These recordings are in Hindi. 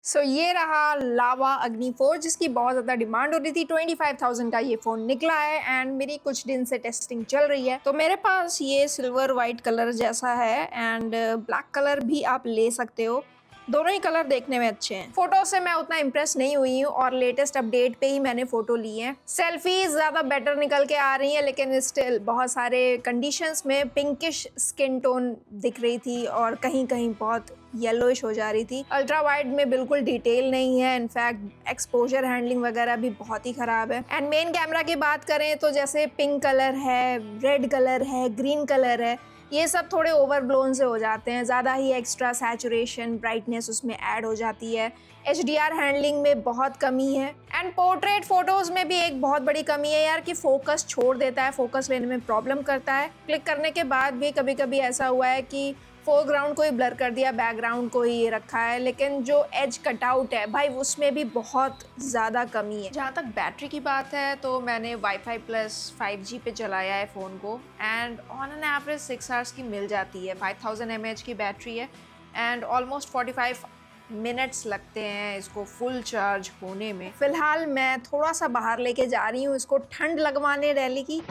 ये रहा लावा अग्नि 4 जिसकी बहुत ज़्यादा डिमांड हो रही थी। 25,000 का ये फ़ोन निकला है एंड मेरी कुछ दिन से टेस्टिंग चल रही है। तो मेरे पास ये सिल्वर वाइट कलर जैसा है एंड ब्लैक कलर भी आप ले सकते हो। दोनों ही कलर देखने में अच्छे हैं। फोटो से मैं उतना इम्प्रेस नहीं हुई हूँ और लेटेस्ट अपडेट पे ही मैंने फोटो ली है। सेल्फीज ज़्यादा बेटर निकल के आ रही है, लेकिन स्टिल बहुत सारे कंडीशंस में पिंकिश स्किन टोन दिख रही थी और कहीं कहीं बहुत येलोइश हो जा रही थी। अल्ट्रा वाइड में बिल्कुल डिटेल नहीं है, इनफैक्ट एक्सपोजर हैंडलिंग वगैरह भी बहुत ही खराब है। एंड मेन कैमरा की बात करें तो जैसे पिंक कलर है, रेड कलर है, ग्रीन कलर है, ये सब थोड़े ओवरब्लोन से हो जाते हैं। ज़्यादा ही एक्स्ट्रा सैचुरेशन ब्राइटनेस उसमें ऐड हो जाती है। HDR हैंडलिंग में बहुत कमी है एंड पोर्ट्रेट फोटोज़ में भी एक बहुत बड़ी कमी है यार कि फोकस छोड़ देता है, फोकस लेने में प्रॉब्लम करता है। क्लिक करने के बाद भी कभी कभी ऐसा हुआ है कि फोरग्राउंड को ही ब्लर कर दिया, बैकग्राउंड को ही रखा है, लेकिन जो एज कटआउट है भाई उसमें भी बहुत ज़्यादा कमी है। जहाँ तक बैटरी की बात है तो मैंने वाईफाई प्लस 5G पे चलाया है फ़ोन को and on an average 6 hours की मिल जाती है। 5000 mAh की बैटरी है एंड ऑलमोस्ट 45 मिनट्स लगते हैं इसको फुल चार्ज होने में। फ़िलहाल मैं थोड़ा सा बाहर लेके जा रही हूँ इसको ठंड लगवाने रैली की।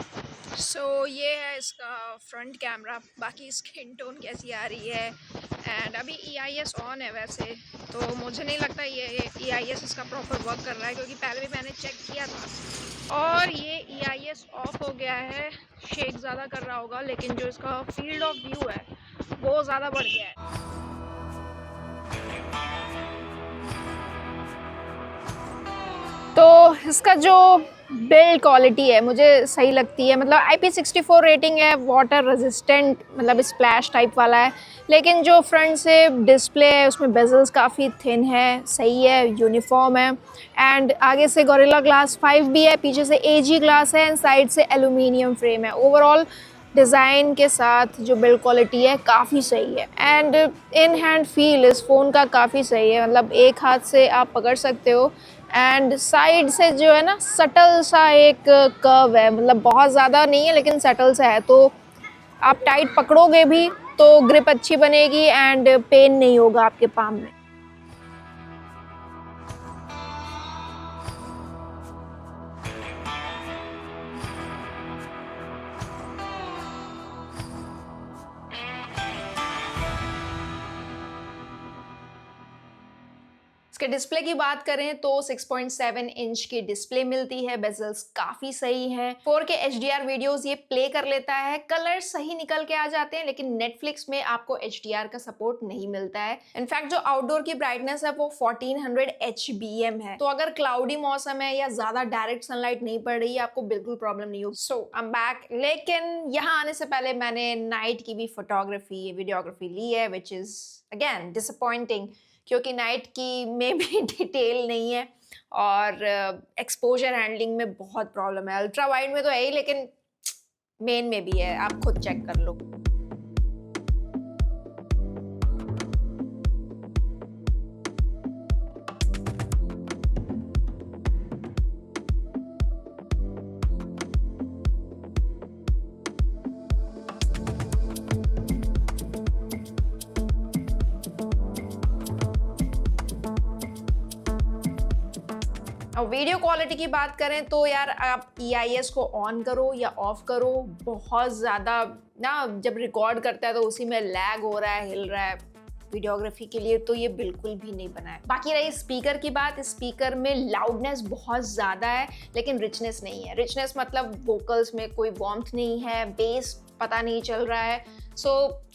ये है इसका फ्रंट कैमरा, बाकी स्किन टोन कैसी आ रही है एंड अभी EIS ऑन है वैसे, तो मुझे नहीं लगता ये EIS इसका प्रॉपर वर्क कर रहा है, क्योंकि पहले भी मैंने चेक किया था और ये EIS ऑफ हो गया है। शेक ज़्यादा कर रहा होगा, लेकिन जो इसका फील्ड ऑफ व्यू है वो ज़्यादा बढ़ गया है। तो इसका जो बिल्ड क्वालिटी है मुझे सही लगती है, मतलब IP64 रेटिंग है, वाटर रेजिस्टेंट मतलब स्प्लैश टाइप वाला है, लेकिन जो फ्रंट से डिस्प्ले है उसमें बेजल्स काफ़ी थिन है, सही है, यूनिफॉर्म है एंड आगे से गोरिल्ला ग्लास 5 भी है, पीछे से AG ग्लास है एंड साइड से एल्यूमिनियम फ्रेम है। ओवरऑल डिज़ाइन के साथ जो बिल्ड क्वालिटी है काफ़ी सही है एंड इन हैंड फील इस फ़ोन का काफ़ी सही है, मतलब एक हाथ से आप पकड़ सकते हो एंड साइड से जो है ना सटल सा एक कर्व है, मतलब बहुत ज़्यादा नहीं है लेकिन सटल सा है, तो आप टाइट पकड़ोगे भी तो ग्रिप अच्छी बनेगी एंड पेन नहीं होगा आपके पाम में। इसके डिस्प्ले की बात करें तो 6.7 इंच की डिस्प्ले मिलती है, बेजल्स काफी सही हैं, 4K HDR वीडियोस ये प्ले कर लेता है, कलर सही निकल के आ जाते हैं, लेकिन नेटफ्लिक्स में आपको HDR का सपोर्ट नहीं मिलता है। इनफैक्ट जो आउटडोर की ब्राइटनेस है वो 1400 HBM है, तो अगर क्लाउडी मौसम है या ज्यादा डायरेक्ट सनलाइट नहीं पड़ रही है आपको बिल्कुल प्रॉब्लम नहीं होगी। आई एम बैक, लेकिन यहाँ आने से पहले मैंने नाइट की भी फोटोग्राफी वीडियोग्राफी ली है, विच इज अगेन डिसअपॉइंटिंग, क्योंकि नाइट की में भी डिटेल नहीं है और एक्सपोजर हैंडलिंग में बहुत प्रॉब्लम है। अल्ट्रा वाइड में तो है ही, लेकिन मेन में भी है, आप खुद चेक कर लो। और वीडियो क्वालिटी की बात करें तो यार आप EIS को ऑन करो या ऑफ करो, बहुत ज़्यादा ना जब रिकॉर्ड करता है तो उसी में लैग हो रहा है, हिल रहा है। वीडियोग्राफी के लिए तो ये बिल्कुल भी नहीं बना है। बाकी रही स्पीकर की बात, स्पीकर में लाउडनेस बहुत ज़्यादा है लेकिन रिचनेस नहीं है। रिचनेस मतलब वोकल्स में कोई वार्मथ नहीं है, बेस पता नहीं चल रहा है,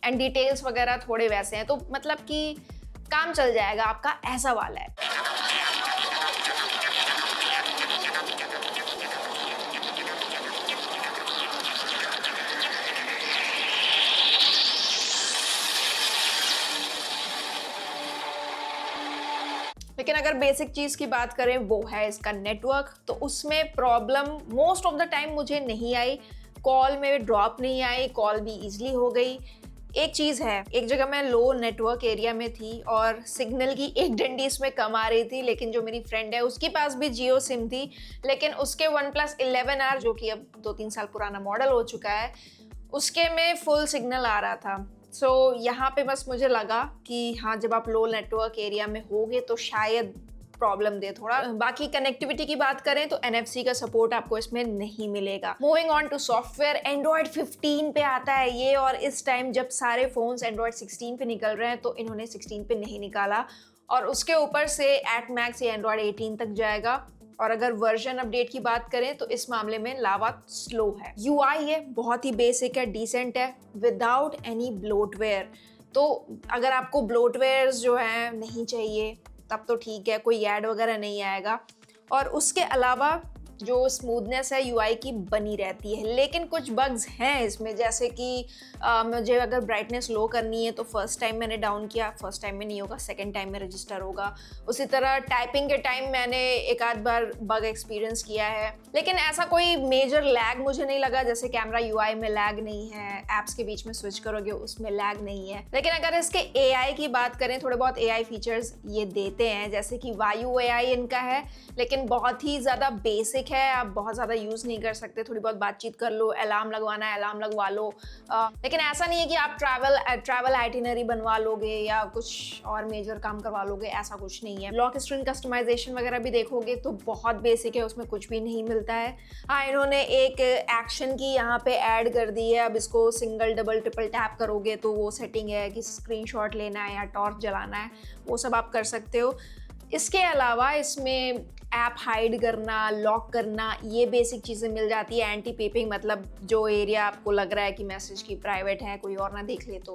एंड डिटेल्स वगैरह थोड़े वैसे हैं, तो मतलब कि काम चल जाएगा आपका, ऐसा वाला है। लेकिन अगर बेसिक चीज़ की बात करें वो है इसका नेटवर्क, तो उसमें problem most of the time मुझे नहीं आई, कॉल में ड्रॉप नहीं आई, कॉल भी इजीली हो गई। एक चीज़ है, एक जगह मैं लो नेटवर्क एरिया में थी और सिग्नल की एक डंडी इसमें कम आ रही थी, लेकिन जो मेरी फ्रेंड है उसके पास भी जियो सिम थी, लेकिन उसके OnePlus 11R जो कि अब 2-3 साल पुराना मॉडल हो चुका है, उसके में फुल सिग्नल आ रहा था। यहाँ पे बस मुझे लगा कि हाँ, जब आप लो नेटवर्क एरिया में होगे तो शायद प्रॉब्लम दे थोड़ा। बाकी कनेक्टिविटी की बात करें तो NFC का सपोर्ट आपको इसमें नहीं मिलेगा। Moving on to software, Android 15 पे आता है ये, और इस टाइम जब सारे फोन्स एंड्रॉइड 16 पे निकल रहे हैं तो इन्होंने 16 पे नहीं निकाला, और उसके ऊपर से एट मैक्स ये एंड्रॉइड 18 तक जाएगा। और अगर वर्जन अपडेट की बात करें तो इस मामले में लावा स्लो है। UI है बहुत ही बेसिक है, डिसेंट है, विदाउट एनी ब्लोटवेयर। तो अगर आपको ब्लोटवेयर जो है नहीं चाहिए तब तो ठीक है, कोई ऐड वगैरह नहीं आएगा। और उसके अलावा जो स्मूथनेस है UI की बनी रहती है। लेकिन कुछ बग्स हैं इसमें, जैसे कि मुझे अगर ब्राइटनेस लो करनी है तो फर्स्ट टाइम मैंने डाउन किया, फर्स्ट टाइम में नहीं होगा, सेकंड टाइम में रजिस्टर होगा। उसी तरह टाइपिंग के टाइम मैंने एक आध बार बग एक्सपीरियंस किया है, लेकिन ऐसा कोई मेजर लैग मुझे नहीं लगा। जैसे कैमरा UI में लैग नहीं है, एप्स के बीच में स्विच करोगे उसमें लैग नहीं है। लेकिन अगर इसके AI की बात करें, थोड़े बहुत AI फीचर्स ये देते हैं, जैसे कि वायु AI इनका है, लेकिन बहुत ही ज़्यादा बेसिक है, आप बहुत ज़्यादा यूज़ नहीं कर सकते। थोड़ी बहुत बातचीत कर लो, अलार्म लगवाना है अलार्म लगवा लो, लेकिन ऐसा नहीं है कि आप ट्रैवल आइटिनरी बनवा लोगे या कुछ और मेजर काम करवा लोगे, ऐसा कुछ नहीं है। लॉक स्क्रीन कस्टमाइजेशन वगैरह भी देखोगे तो बहुत बेसिक है, उसमें कुछ भी नहीं मिलता है। हाँ, इन्होंने एक एक्शन की यहाँ पे ऐड कर दी है। अब इसको सिंगल डबल ट्रिपल टैप करोगे तो वो सेटिंग है कि स्क्रीनशॉट लेना है या टॉर्च जलाना है, वो सब आप कर सकते हो। इसके अलावा इसमें ऐप हाइड करना, लॉक करना, ये बेसिक चीज़ें मिल जाती है। एंटी पेपिंग, मतलब जो एरिया आपको लग रहा है कि मैसेज की प्राइवेट है, कोई और ना देख ले, तो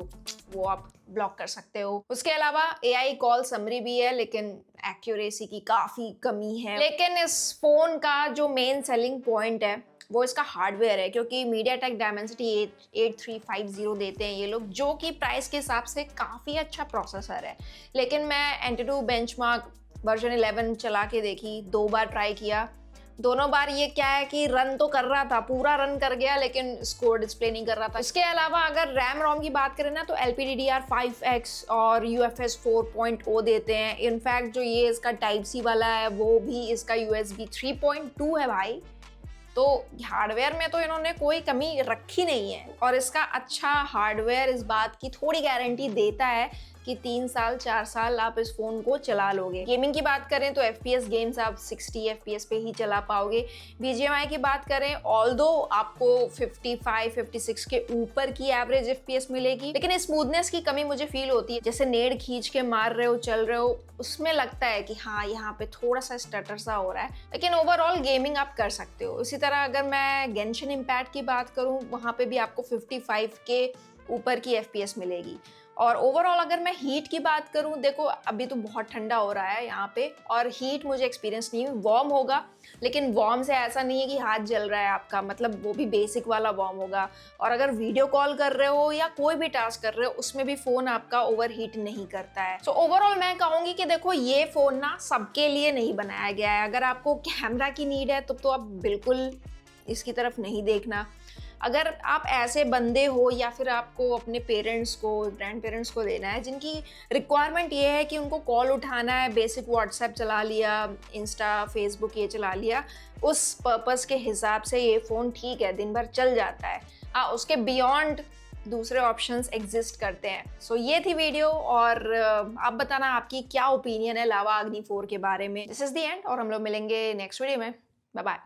वो आप ब्लॉक कर सकते हो। उसके अलावा AI कॉल समरी भी है, लेकिन एक्यूरेसी की काफ़ी कमी है। लेकिन इस फोन का जो मेन सेलिंग पॉइंट है वो इसका हार्डवेयर है, क्योंकि MediaTek Dimensity 8350 देते हैं ये लोग, जो कि प्राइस के हिसाब से काफ़ी अच्छा प्रोसेसर है। लेकिन मैं Antutu बेंचमार्क वर्जन 11 चला के देखी, 2 बार ट्राई किया, दोनों बार ये क्या है कि रन तो कर रहा था, पूरा रन कर गया, लेकिन स्कोर डिस्प्ले नहीं कर रहा था। इसके अलावा अगर रैम रोम की बात करें ना तो LPDDR5X और UFS 4.0 देते हैं। इनफैक्ट जो ये इसका Type-C वाला है वो भी इसका USB 3.2 है भाई। तो हार्डवेयर में तो इन्होंने कोई कमी रखी नहीं है, और इसका अच्छा हार्डवेयर इस बात की थोड़ी गारंटी देता है कि 3 साल 4 साल आप इस फोन को चला लोगे। गेमिंग की बात करें तो FPS गेम्स आप 60 FPS पे ही चला पाओगे। BGMI की बात करें, ऑल्दो आपको 55 56 के ऊपर की एवरेज FPS मिलेगी, लेकिन स्मूथनेस की कमी मुझे फील होती है। जैसे नेड़ खींच के मार रहे हो, चल रहे हो, उसमें लगता है कि हाँ यहाँ पे थोड़ा सा स्टटर सा हो रहा है, लेकिन ओवरऑल गेमिंग आप कर सकते हो। इसी तरह अगर मैं गेंशिन इम्पैक्ट की बात करूँ, वहाँ पे भी आपको 55 के ऊपर की FPS मिलेगी। और ओवरऑल अगर मैं हीट की बात करूं, देखो अभी तो बहुत ठंडा हो रहा है यहाँ पे, और हीट मुझे एक्सपीरियंस नहीं हुई। वार्म होगा, लेकिन वार्म से ऐसा नहीं है कि हाथ जल रहा है आपका, मतलब वो भी बेसिक वाला वार्म होगा। और अगर वीडियो कॉल कर रहे हो या कोई भी टास्क कर रहे हो, उसमें भी फ़ोन आपका ओवर हीट नहीं करता है। सो ओवरऑल मैं कहूँगी कि देखो ये फ़ोन ना सबके लिए नहीं बनाया गया है। अगर आपको कैमरा की नीड है तो आप बिल्कुल इसकी तरफ नहीं देखना। अगर आप ऐसे बंदे हो या फिर आपको अपने पेरेंट्स को, ग्रैंड पेरेंट्स को देना है जिनकी रिक्वायरमेंट ये है कि उनको कॉल उठाना है, बेसिक व्हाट्सएप चला लिया, इंस्टा फेसबुक ये चला लिया, उस पर्पस के हिसाब से ये फ़ोन ठीक है, दिन भर चल जाता है। हाँ, उसके बियॉन्ड दूसरे ऑप्शंस एग्जिस्ट करते हैं। सो ये थी वीडियो, और आप बताना आपकी क्या ओपिनियन है लावा अग्नि 4 के बारे में। दिस इज़ द एंड, और हम लोग मिलेंगे नेक्स्ट वीडियो में। Bye bye.